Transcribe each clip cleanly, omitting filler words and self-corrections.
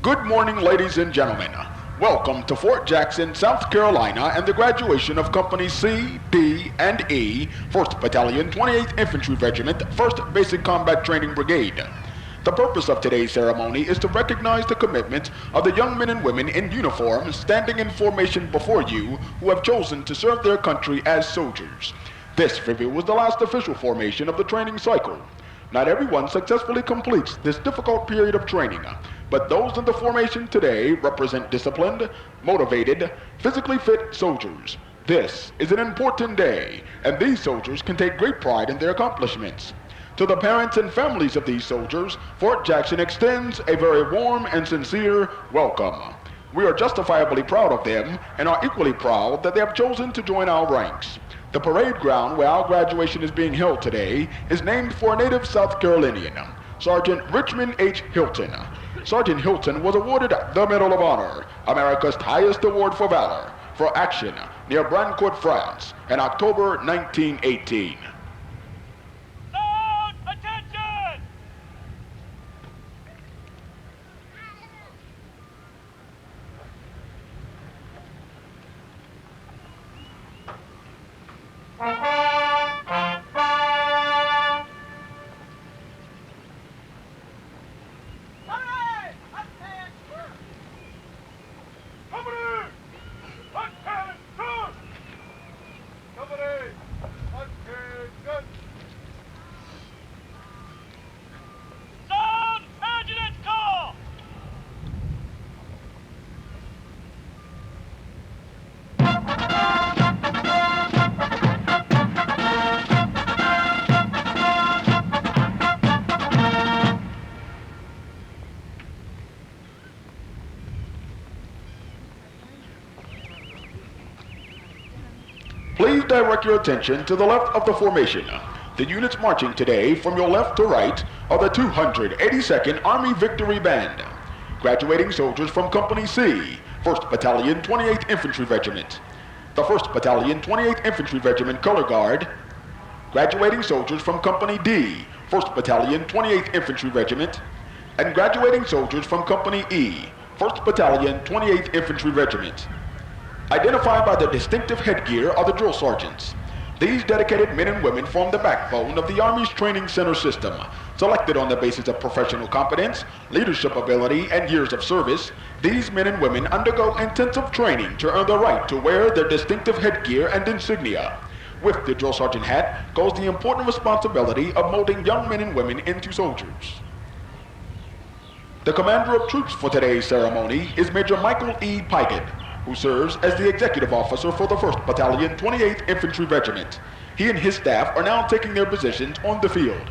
Good morning, ladies and gentlemen. Welcome to Fort Jackson, South Carolina, and the graduation of Company C, D, and E, 1st Battalion, 28th Infantry Regiment, 1st Basic Combat Training Brigade. The purpose of today's ceremony is to recognize the commitment of the young men and women in uniform standing in formation before you who have chosen to serve their country as soldiers. This review was the last official formation of the training cycle. Not everyone successfully completes this difficult period of training, but those in the formation today represent disciplined, motivated, physically fit soldiers. This is an important day, and these soldiers can take great pride in their accomplishments. To the parents and families of these soldiers, Fort Jackson extends a very warm and sincere welcome. We are justifiably proud of them and are equally proud that they have chosen to join our ranks. The parade ground where our graduation is being held today is named for a native South Carolinian, Sergeant Richmond H. Hilton. Sergeant Hilton was awarded the Medal of Honor, America's highest award for valor, for action near Brancourt, France, in October 1918. Please direct your attention to the left of the formation. The units marching today from your left to right are the 282nd Army Victory Band. Graduating soldiers from Company C, 1st Battalion, 28th Infantry Regiment. The 1st Battalion, 28th Infantry Regiment Color Guard. Graduating soldiers from Company D, 1st Battalion, 28th Infantry Regiment. And graduating soldiers from Company E, 1st Battalion, 28th Infantry Regiment. Identified by their distinctive headgear are the drill sergeants. These dedicated men and women form the backbone of the Army's training center system. Selected on the basis of professional competence, leadership ability, and years of service, these men and women undergo intensive training to earn the right to wear their distinctive headgear and insignia. With the drill sergeant hat goes the important responsibility of molding young men and women into soldiers. The commander of troops for today's ceremony is Major Michael E. Pygott, who serves as the executive officer for the 1st Battalion, 28th Infantry Regiment. He and his staff are now taking their positions on the field.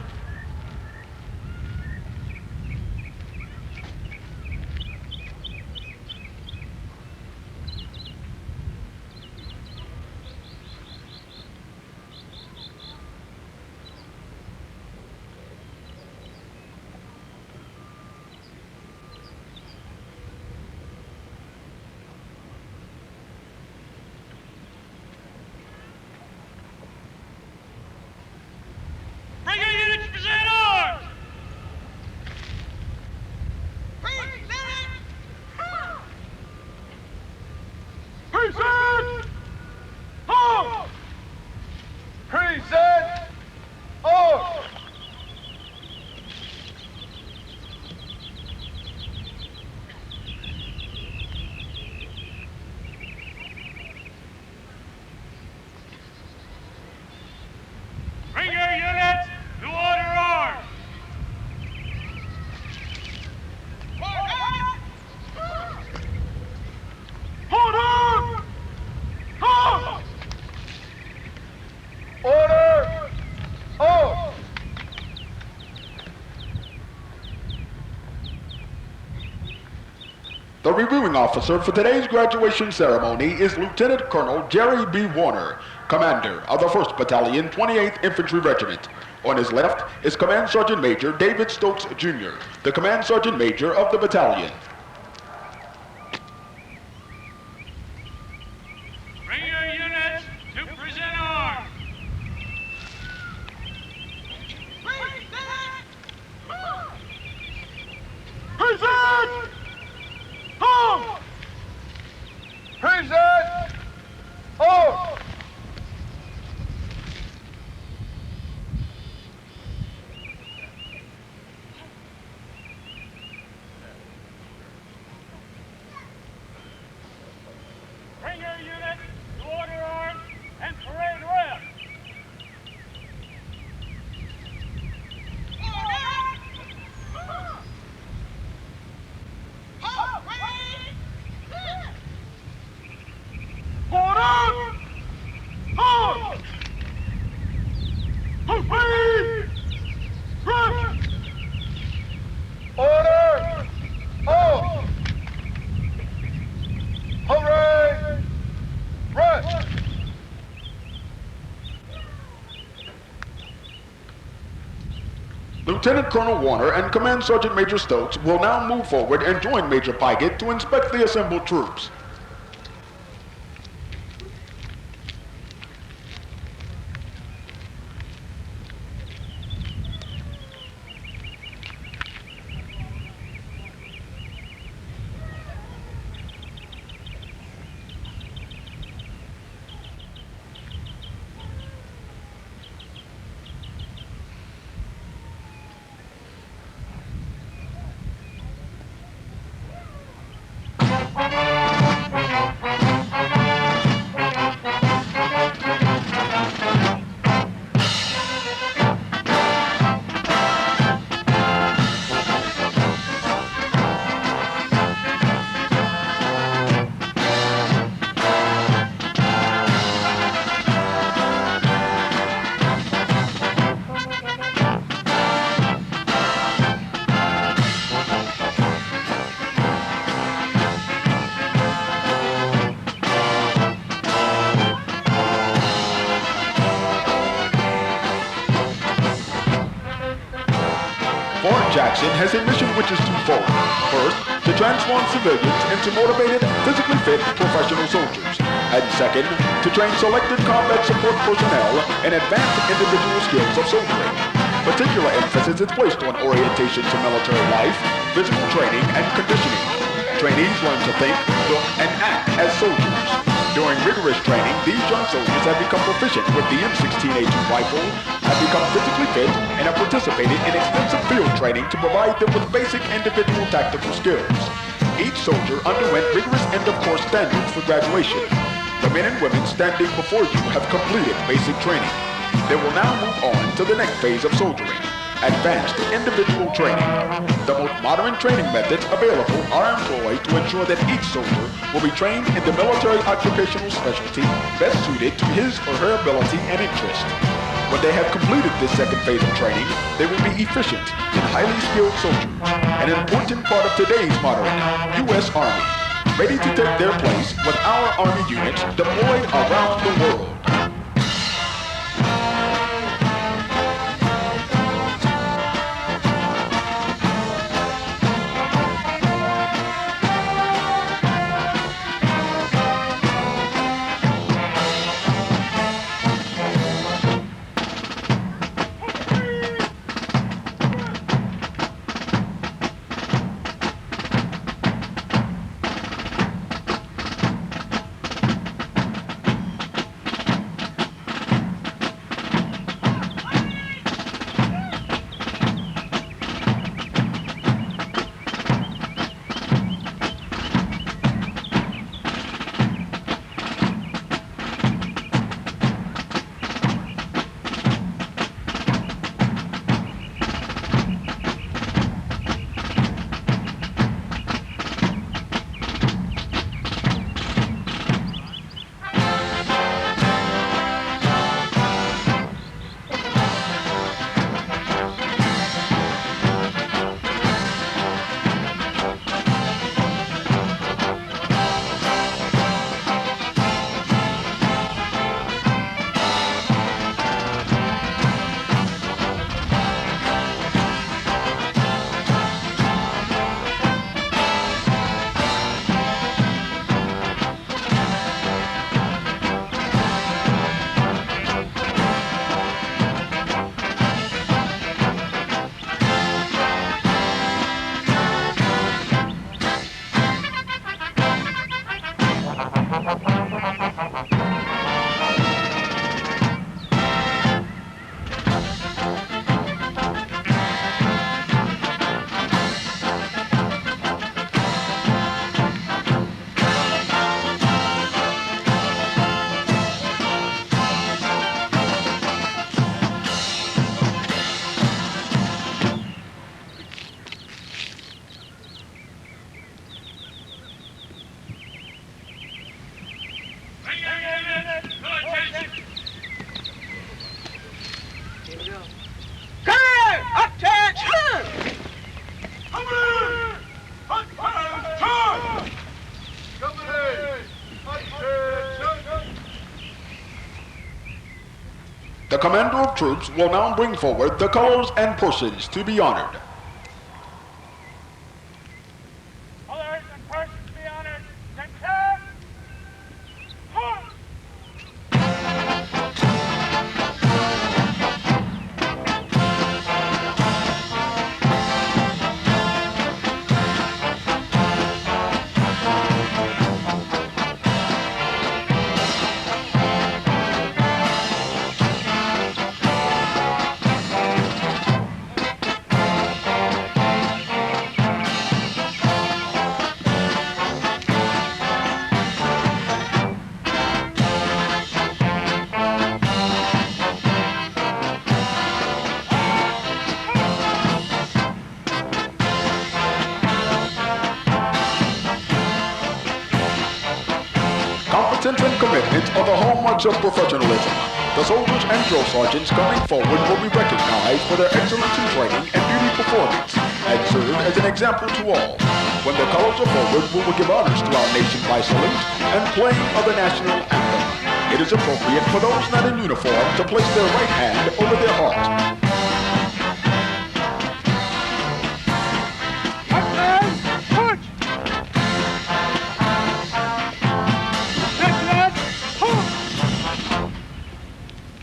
The reviewing officer for today's graduation ceremony is Lieutenant Colonel Jerry B. Warner, commander of the 1st Battalion, 28th Infantry Regiment. On his left is Command Sergeant Major David Stokes, Jr., the Command Sergeant Major of the battalion. Bring your units to present arms. Present! Lieutenant Colonel Warner and Command Sergeant Major Stokes will now move forward and join Major Pygott to inspect the assembled troops. Fort Jackson has a mission which is twofold. First, to transform civilians into motivated, physically fit professional soldiers. And second, to train selected combat support personnel in advanced individual skills of soldiering. Particular emphasis is placed on orientation to military life, physical training, and conditioning. Trainees learn to think, look, and act as soldiers. During rigorous training, these young soldiers have become proficient with the M16A2 rifle, have become physically fit, and have participated in extensive field training to provide them with basic individual tactical skills. Each soldier underwent rigorous end-of-course standards for graduation. The men and women standing before you have completed basic training. They will now move on to the next phase of soldiering, advanced individual training. The most modern training methods available are employed to ensure that each soldier will be trained in the military occupational specialty best suited to his or her ability and interest. When they have completed this second phase of training, they will be efficient and highly skilled soldiers, an important part of today's modern U.S. Army, ready to take their place with our Army units deployed around the world. commander of troops will now bring forward the colors and persons to be honored. Colors and persons be honored. Attention! Halt! Competence and commitment are the hallmarks of professionalism. The soldiers and drill sergeants coming forward will be recognized for their excellence in training and duty performance and serve as an example to all. When the colors are forward, we will give honors to our nation by salute and playing of the national anthem. It is appropriate for those not in uniform to place their right hand over their heart.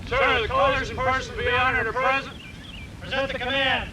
Sir, the colors and persons be honored are present. Present the command.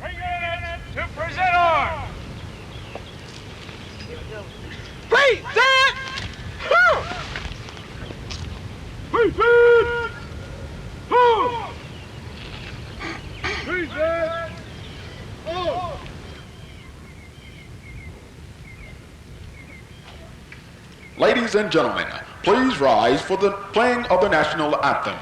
Bring units to present arms. Present! Present! Present! Ladies and gentlemen, please rise for the playing of the national anthem.